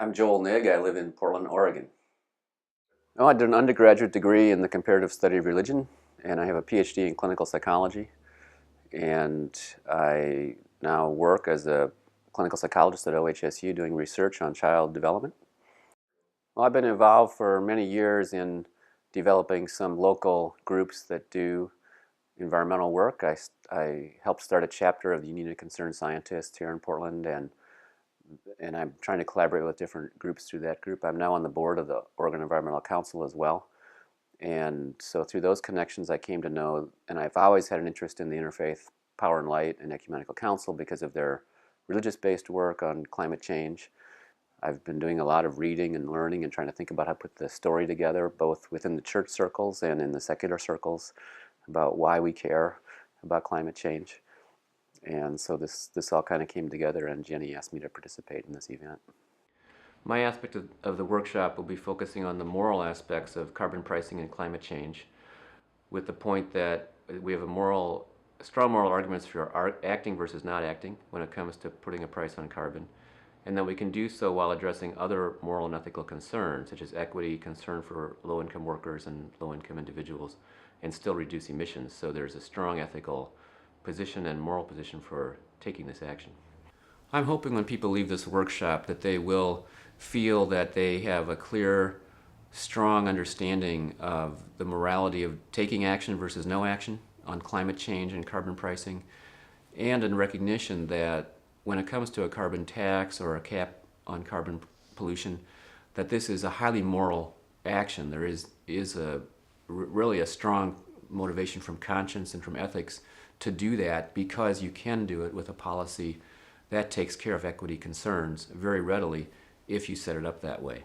I'm Joel Nigg. I live in Portland, Oregon. Oh, I did an undergraduate degree in the comparative study of religion, and I have a PhD in clinical psychology. And I now work as a clinical psychologist at OHSU doing research on child development. Well, I've been involved for many years in developing some local groups that do environmental work. I helped start a chapter of the Union of Concerned Scientists here in Portland, and I'm trying to collaborate with different groups through that group. I'm now on the board of the Oregon Environmental Council as well. And so through those connections I came to know, and I've always had an interest in the Interfaith Power and Light and Ecumenical Council because of their religious-based work on climate change. I've been doing a lot of reading and learning and trying to think about how to put the story together, both within the church circles and in the secular circles, about why we care about climate change. And so this all kind of came together, and Jenny asked me to participate in this event. My aspect of the workshop will be focusing on the moral aspects of carbon pricing and climate change, with the point that we have strong moral arguments for acting versus not acting when it comes to putting a price on carbon, and that we can do so while addressing other moral and ethical concerns, such as equity, concern for low-income workers and low-income individuals, and still reduce emissions. So there's a strong ethical position and moral position for taking this action. I'm hoping when people leave this workshop that they will feel that they have a clear, strong understanding of the morality of taking action versus no action on climate change and carbon pricing, and in recognition that when it comes to a carbon tax or a cap on carbon pollution, that this is a highly moral action. There is really a strong motivation from conscience and from ethics to do that, because you can do it with a policy that takes care of equity concerns very readily if you set it up that way.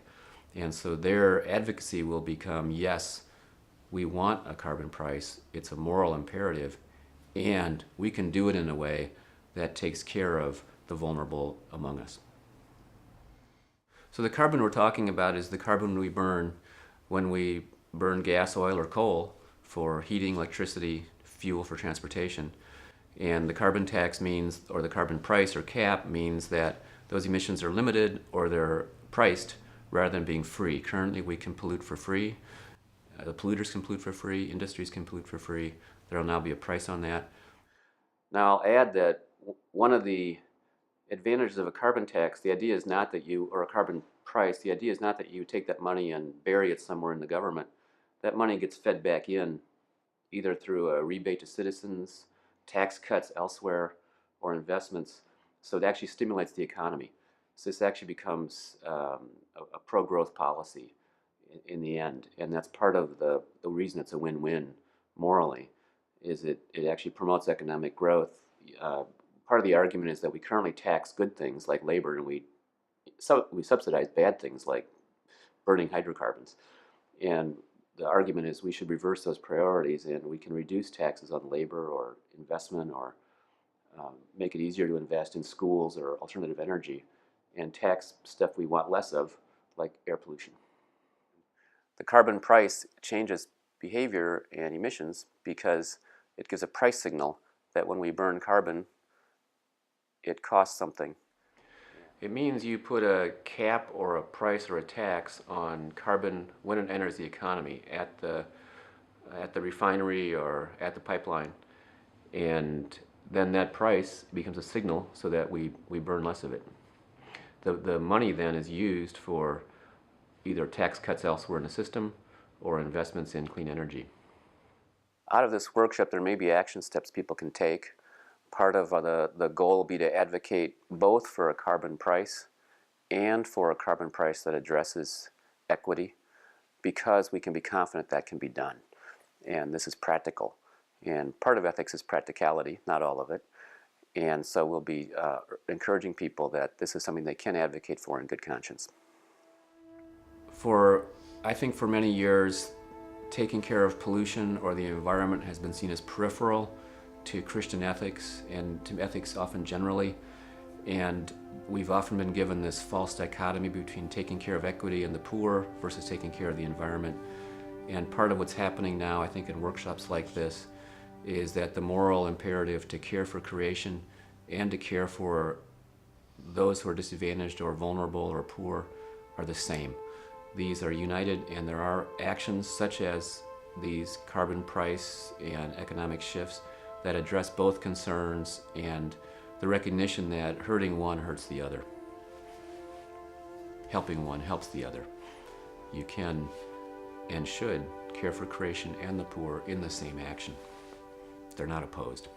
And so their advocacy will become, yes, we want a carbon price, it's a moral imperative, and we can do it in a way that takes care of the vulnerable among us. So the carbon we're talking about is the carbon we burn when we burn gas, oil, or coal for heating, electricity, fuel for transportation. And the carbon tax means, or the carbon price or cap means, that those emissions are limited or they're priced rather than being free. Currently we can pollute for free. The polluters can pollute for free, industries can pollute for free. There will now be a price on that. Now I'll add that one of the advantages of a carbon tax, the idea is not that you, or a carbon price, the idea is not that you take that money and bury it somewhere in the government. That money gets fed back in either through a rebate to citizens, tax cuts elsewhere, or investments. So it actually stimulates the economy. So this actually becomes a pro-growth policy in the end. And that's part of the reason it's a win-win morally, is it actually promotes economic growth. Part of the argument is that we currently tax good things like labor, and we subsidize bad things like burning hydrocarbons. And the argument is we should reverse those priorities, and we can reduce taxes on labor or investment, or make it easier to invest in schools or alternative energy, and tax stuff we want less of, like air pollution. The carbon price changes behavior and emissions because it gives a price signal that when we burn carbon, it costs something. It means you put a cap or a price or a tax on carbon when it enters the economy at the refinery or at the pipeline, and then that price becomes a signal so that we burn less of it. The money then is used for either tax cuts elsewhere in the system or investments in clean energy. Out of this workshop, there may be action steps people can take. Part of the goal will be to advocate both for a carbon price and for a carbon price that addresses equity, because we can be confident that can be done. And this is practical. And part of ethics is practicality, not all of it. And so we'll be encouraging people that this is something they can advocate for in good conscience. I think for many years, taking care of pollution or the environment has been seen as peripheral to Christian ethics and to ethics often generally. And we've often been given this false dichotomy between taking care of equity and the poor versus taking care of the environment. And part of what's happening now, I think, in workshops like this, is that the moral imperative to care for creation and to care for those who are disadvantaged or vulnerable or poor are the same. These are united, and there are actions such as these carbon price and economic shifts that address both concerns and the recognition that hurting one hurts the other. Helping one helps the other. You can and should care for creation and the poor in the same action. They're not opposed.